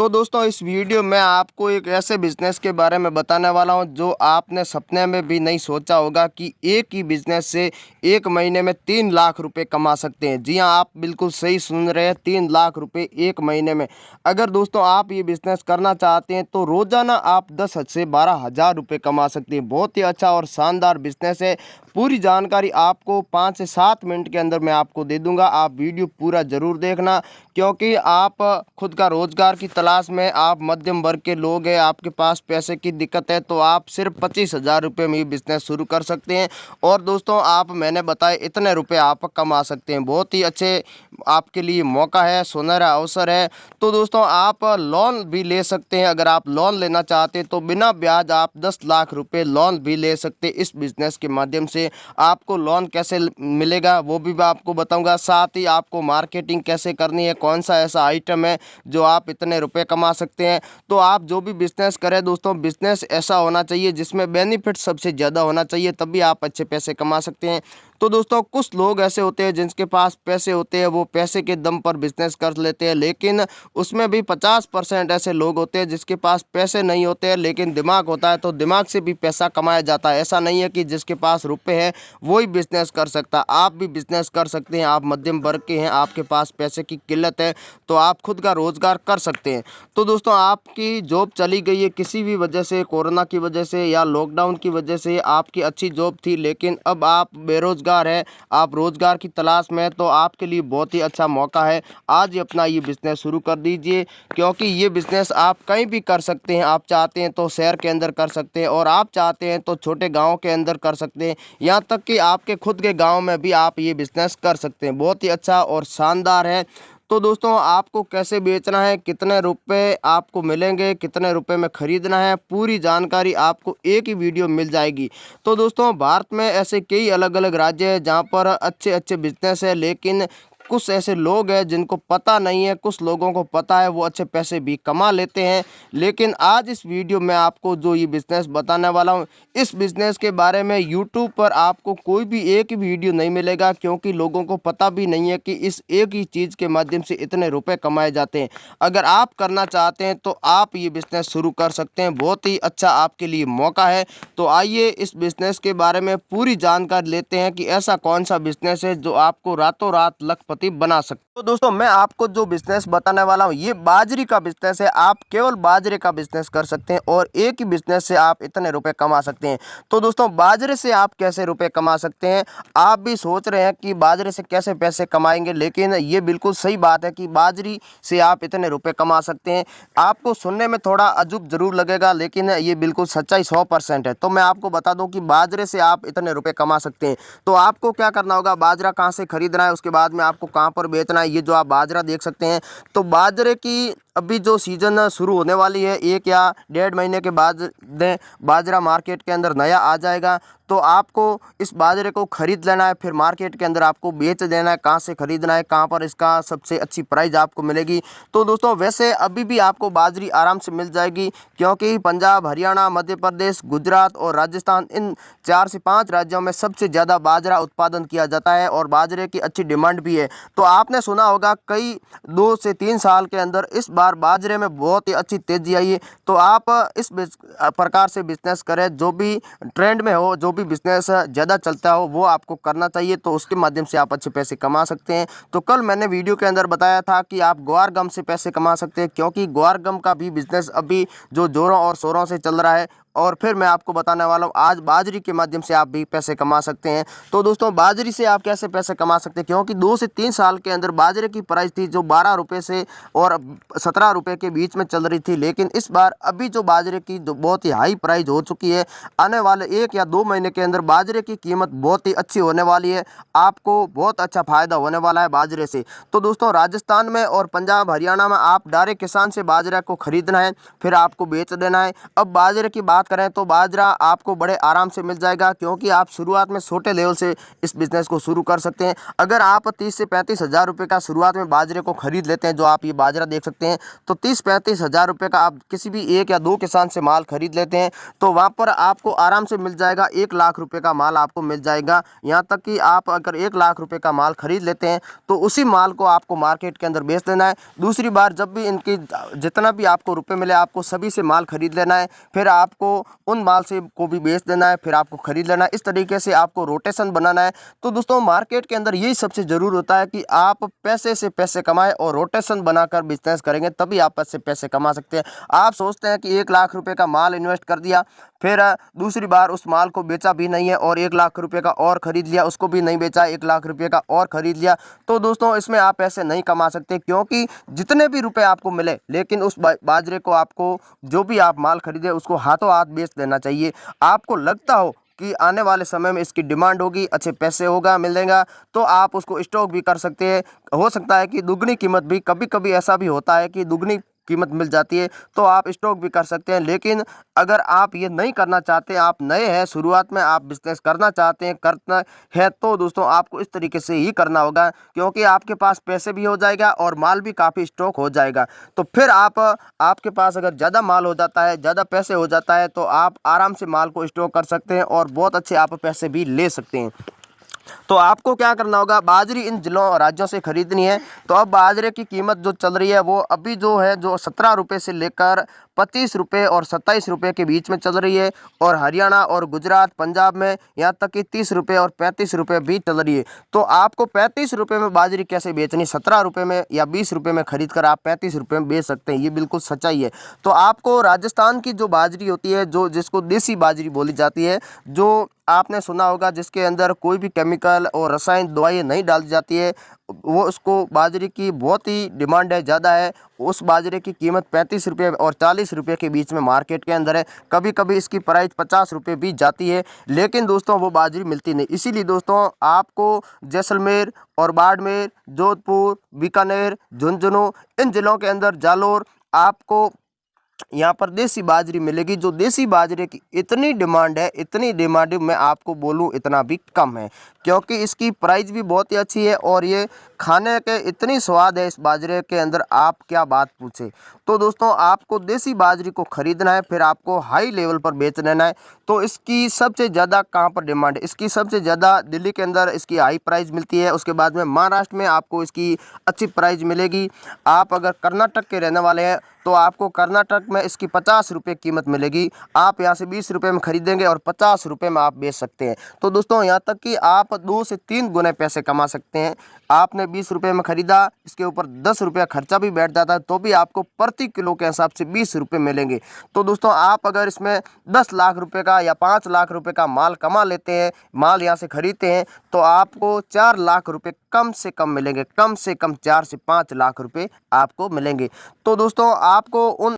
तो दोस्तों इस वीडियो में आपको एक ऐसे बिज़नेस के बारे में बताने वाला हूं जो आपने सपने में भी नहीं सोचा होगा कि एक ही बिज़नेस से एक महीने में 3 लाख रुपए कमा सकते हैं। जी हां, आप बिल्कुल सही सुन रहे हैं, 3 लाख रुपए एक महीने में। अगर दोस्तों आप ये बिज़नेस करना चाहते हैं तो रोज़ाना आप 10 से 12 हज़ार रुपये कमा सकते हैं। बहुत ही अच्छा और शानदार बिज़नेस है। पूरी जानकारी आपको 5 से 7 मिनट के अंदर मैं आपको दे दूंगा। आप वीडियो पूरा ज़रूर देखना, क्योंकि आप खुद का रोज़गार की तलाश में, आप मध्यम वर्ग के लोग हैं, आपके पास पैसे की दिक्कत है, तो आप सिर्फ 25,000 रुपये में ये बिज़नेस शुरू कर सकते हैं। और दोस्तों आप मैंने बताए इतने रुपए आप कमा सकते हैं। बहुत ही अच्छे आपके लिए मौका है, सुनहरा अवसर है। तो दोस्तों आप लोन भी ले सकते हैं। अगर आप लोन लेना चाहते हैं तो बिना ब्याज आप 10 लाख रुपए लोन भी ले सकते हैं। इस बिज़नेस के माध्यम से आपको लोन कैसे मिलेगा वो भी मैं आपको बताऊंगा। साथ ही आपको मार्केटिंग कैसे करनी है, कौन सा ऐसा आइटम है जो आप इतने रुपए कमा सकते हैं। तो आप जो भी बिज़नेस करें दोस्तों, बिज़नेस ऐसा होना चाहिए जिसमें बेनिफिट सबसे ज़्यादा होना चाहिए, तभी आप अच्छे पैसे कमा सकते हैं। तो दोस्तों कुछ लोग ऐसे होते हैं जिनके पास पैसे होते हैं, वो पैसे के दम पर बिज़नेस कर लेते हैं, लेकिन उसमें भी 50% ऐसे लोग होते हैं जिसके पास पैसे नहीं होते हैं लेकिन दिमाग होता है, तो दिमाग से भी पैसा कमाया जाता है। ऐसा नहीं है कि जिसके पास रुपए हैं वही बिज़नेस कर सकता। आप भी बिज़नेस कर सकते हैं। आप मध्यम वर्ग के हैं, आपके पास पैसे की किल्लत है, तो आप खुद का रोज़गार कर सकते हैं। तो दोस्तों आपकी जॉब चली गई है किसी भी वजह से, कोरोना की वजह से या लॉकडाउन की वजह से, आपकी अच्छी जॉब थी लेकिन अब आप बेरोज़गार हैं, आप रोज़गार की तलाश में हैं, तो आपके लिए बहुत ही अच्छा मौका है। आज ही अपना ये बिज़नेस शुरू कर दीजिए, क्योंकि ये बिज़नेस आप कहीं भी कर सकते हैं। आप चाहते हैं तो शहर के अंदर कर सकते हैं, और आप चाहते हैं तो छोटे गाँव के अंदर कर सकते हैं, यहाँ तक कि आपके खुद के गांव में भी आप ये बिज़नेस कर सकते हैं। बहुत ही अच्छा और शानदार है। तो दोस्तों आपको कैसे बेचना है, कितने रुपए आपको मिलेंगे, कितने रुपए में ख़रीदना है, पूरी जानकारी आपको एक ही वीडियो मिल जाएगी। तो दोस्तों भारत में ऐसे कई अलग अलग राज्य हैं जहाँ पर अच्छे अच्छे बिज़नेस है, लेकिन कुछ ऐसे लोग हैं जिनको पता नहीं है, कुछ लोगों को पता है, वो अच्छे पैसे भी कमा लेते हैं। लेकिन आज इस वीडियो में आपको जो ये बिज़नेस बताने वाला हूँ, इस बिज़नेस के बारे में यूट्यूब पर आपको कोई भी एक ही वीडियो नहीं मिलेगा, क्योंकि लोगों को पता भी नहीं है कि इस एक ही चीज़ के माध्यम से इतने रुपए कमाए जाते हैं। अगर आप करना चाहते हैं तो आप ये बिज़नेस शुरू कर सकते हैं। बहुत ही अच्छा आपके लिए मौका है। तो आइए इस बिज़नेस के बारे में पूरी जानकारी लेते हैं कि ऐसा कौन सा बिज़नेस है जो आपको रातों रात लखपति बना सकते। तो दोस्तों मैं आपको जो बिज़नेस बताने वाला हूँ ये बाजरी का बिज़नेस है। आप केवल बाजरे का बिज़नेस कर सकते हैं और एक ही बिज़नेस से आप इतने रुपए कमा सकते हैं। तो दोस्तों बाजरे से आप कैसे रुपए कमा सकते हैं, आप भी सोच रहे हैं कि बाजरे से कैसे पैसे कमाएंगे, लेकिन ये बिल्कुल सही बात है कि बाजरी से आप इतने रुपए कमा सकते हैं। आपको सुनने में थोड़ा अजूब जरूर लगेगा, लेकिन ये बिल्कुल सच्चाई 100% है। तो मैं आपको बता दूं कि बाजरे से आप इतने रुपए कमा सकते हैं। तो आपको क्या करना होगा, बाजरा कहाँ से खरीदना है, उसके बाद में आपको कहाँ पर बेचना है। ये जो आप बाजरा देख सकते हैं, तो बाजरे की अभी जो सीज़न शुरू होने वाली है, 1 या 1.5 महीने के बाद बाजरा मार्केट के अंदर नया आ जाएगा। तो आपको इस बाजरे को ख़रीद लेना है, फिर मार्केट के अंदर आपको बेच देना है। कहाँ से ख़रीदना है, कहाँ पर इसका सबसे अच्छी प्राइस आपको मिलेगी। तो दोस्तों वैसे अभी भी आपको बाजरी आराम से मिल जाएगी, क्योंकि पंजाब, हरियाणा, मध्य प्रदेश, गुजरात और राजस्थान, इन 4 से 5 राज्यों में सबसे ज़्यादा बाजरा उत्पादन किया जाता है और बाजरे की अच्छी डिमांड भी है। तो आपने सुना होगा कई 2 से 3 साल के अंदर इस बार बाजरे में बहुत ही अच्छी तेज़ी आई है। तो आप इस प्रकार से बिज़नेस करें, जो भी ट्रेंड में हो, जो भी बिज़नेस ज़्यादा चलता हो वो आपको करना चाहिए। तो उसके माध्यम से आप अच्छे पैसे कमा सकते हैं। तो कल मैंने वीडियो के अंदर बताया था कि आप ग्वार गम से पैसे कमा सकते हैं, क्योंकि ग्वार गम का भी बिज़नेस अभी जो ज़ोरों और शोरों से चल रहा है। और फिर मैं आपको बताने वाला हूँ आज बाजरी के माध्यम से आप भी पैसे कमा सकते हैं। तो दोस्तों बाजरी से आप कैसे पैसे कमा सकते हैं, क्योंकि 2 से 3 साल के अंदर बाजरे की प्राइस थी जो 12 रुपये से और 17 रुपये के बीच में चल रही थी, लेकिन इस बार अभी जो बाजरे की जो बहुत ही हाई प्राइस हो चुकी है, आने वाले 1 या 2 महीने के अंदर बाजरे की कीमत बहुत ही अच्छी होने वाली है। आपको बहुत अच्छा फ़ायदा होने वाला है बाजरे से। तो दोस्तों राजस्थान में और पंजाब, हरियाणा में आप डायरेक्ट किसान से बाजरा को खरीदना है, फिर आपको बेच देना है। अब बाजरे की बात बात करें तो बाजरा आपको बड़े आराम से मिल जाएगा, क्योंकि आप शुरुआत में छोटे लेवल से इस बिज़नेस को शुरू कर सकते हैं। अगर आप 30 से 35 हज़ार रुपये का शुरुआत में बाजरे को खरीद लेते हैं, जो आप ये बाजरा देख सकते हैं, तो 30-35 हज़ार रुपये का आप किसी भी 1 या 2 किसान से माल खरीद लेते हैं, तो वहाँ पर आपको आराम से मिल जाएगा 1 लाख रुपये का माल आपको मिल जाएगा। यहाँ तक कि आप अगर 1 लाख रुपये का माल खरीद लेते हैं तो उसी माल को आपको मार्केट के अंदर बेच देना है। दूसरी बार जब भी इनकी जितना भी आपको रुपए मिले, आपको सभी से माल खरीद लेना है, फिर आपको उन माल से को भी बेच देना है, फिर आपको खरीद लेना है। इस तरीके से आपको रोटेशन बनाना है। तो दोस्तों मार्केट के अंदर यही सबसे ज़रूर होता है कि आप पैसे से पैसे कमाएं और रोटेशन बनाकर बिजनेस करेंगे, तभी आप पैसे पैसे कमा सकते हैं। आप सोचते हैं कि 1 लाख रुपए का माल इन्वेस्ट कर दिया, फिर दूसरी बार उस माल को बेचा भी नहीं है और 1 लाख रुपए का और खरीद लिया, उसको भी नहीं बेचा, 1 लाख रुपए का और खरीद लिया, तो दोस्तों इसमें आप पैसे नहीं कमा सकते। क्योंकि जितने भी रुपए आपको मिले, लेकिन उस बाजरे को आपको जो भी आप माल खरीदे उसको हाथों हाथ बेच देना चाहिए। आपको लगता हो कि आने वाले समय में इसकी डिमांड होगी, अच्छे पैसे होगा मिलेगा, तो आप उसको स्टॉक भी कर सकते हैं। हो सकता है कि दुगनी कीमत भी, कभी कभी ऐसा भी होता है कि दुगनी कीमत मिल जाती है, तो आप स्टॉक भी कर सकते हैं। लेकिन अगर आप ये नहीं करना चाहते, आप नए हैं, शुरुआत में आप बिजनेस करना चाहते हैं, करना है, तो दोस्तों आपको इस तरीके से ही करना होगा, क्योंकि आपके पास पैसे भी हो जाएगा और माल भी काफ़ी स्टॉक हो जाएगा। तो फिर आपके पास अगर ज़्यादा माल हो जाता है, ज़्यादा पैसे हो जाता है, तो आप आराम से माल को स्टॉक कर सकते हैं और बहुत अच्छे आप पैसे भी ले सकते हैं। तो आपको क्या करना होगा, बाजरी इन जिलों और राज्यों से खरीदनी है। तो अब बाजरे की कीमत जो चल रही है वो अभी जो है, जो 17 रुपये से लेकर 25 रुपये और 27 रुपये के बीच में चल रही है, और हरियाणा और गुजरात, पंजाब में यहाँ तक कि 30 रुपये और 35 रुपये भी चल रही है। तो आपको 35 रुपये में बाजरी कैसे बेचनी, 17 रुपये में या 20 रुपये में खरीद कर आप 35 रुपये में बेच सकते हैं, ये बिल्कुल सच्चाई है। तो आपको राजस्थान की जो बाजरी होती है, जो जिसको देसी बाजरी बोली जाती है, जो आपने सुना होगा, जिसके अंदर कोई भी केमिकल और रसायन दवाई नहीं डाली जाती है, वो उसको बाजरे की बहुत ही डिमांड है, ज़्यादा है। उस बाजरे की कीमत 35 रुपये और 40 रुपये के बीच में मार्केट के अंदर है। कभी कभी इसकी प्राइस 50 रुपये भी जाती है, लेकिन दोस्तों वो बाजरी मिलती नहीं। इसीलिए दोस्तों आपको जैसलमेर और बाड़मेर, जोधपुर, बीकानेर, झुंझुनू, इन जिलों के अंदर, जालोर, आपको यहाँ पर देसी बाजरी मिलेगी। जो देसी बाजरे की इतनी डिमांड है, इतनी डिमांड मैं आपको बोलूँ इतना भी कम है, क्योंकि इसकी प्राइस भी बहुत ही अच्छी है और ये खाने के इतनी स्वाद है इस बाजरे के अंदर, आप क्या बात पूछे। तो दोस्तों आपको देसी बाजरी को खरीदना है, फिर आपको हाई लेवल पर बेच लेना है। तो इसकी सबसे ज़्यादा कहाँ पर डिमांड है, इसकी सबसे ज़्यादा दिल्ली के अंदर इसकी हाई प्राइस मिलती है। उसके बाद में महाराष्ट्र में आपको इसकी अच्छी प्राइस मिलेगी। आप अगर कर्नाटक के रहने वाले हैं तो आपको कर्नाटक में इसकी 50 रुपये कीमत मिलेगी। आप यहाँ से 20 रुपये में खरीदेंगे और 50 रुपये में आप बेच सकते हैं। तो दोस्तों यहाँ तक कि आप 2 से 3 गुने पैसे कमा सकते हैं। आपने 20 रुपये में खरीदा, इसके ऊपर 10 रुपया खर्चा भी बैठ जाता है, तो भी आपको प्रति किलो के हिसाब से 20 रुपये मिलेंगे। तो दोस्तों आप अगर इसमें 10 लाख रुपये का या 5 लाख रुपये का माल कमा लेते हैं, माल यहाँ से खरीदते हैं, तो आपको 4 लाख रुपये कम से कम मिलेंगे। कम से कम 4 से 5 लाख रुपये आपको मिलेंगे। तो दोस्तों आपको उन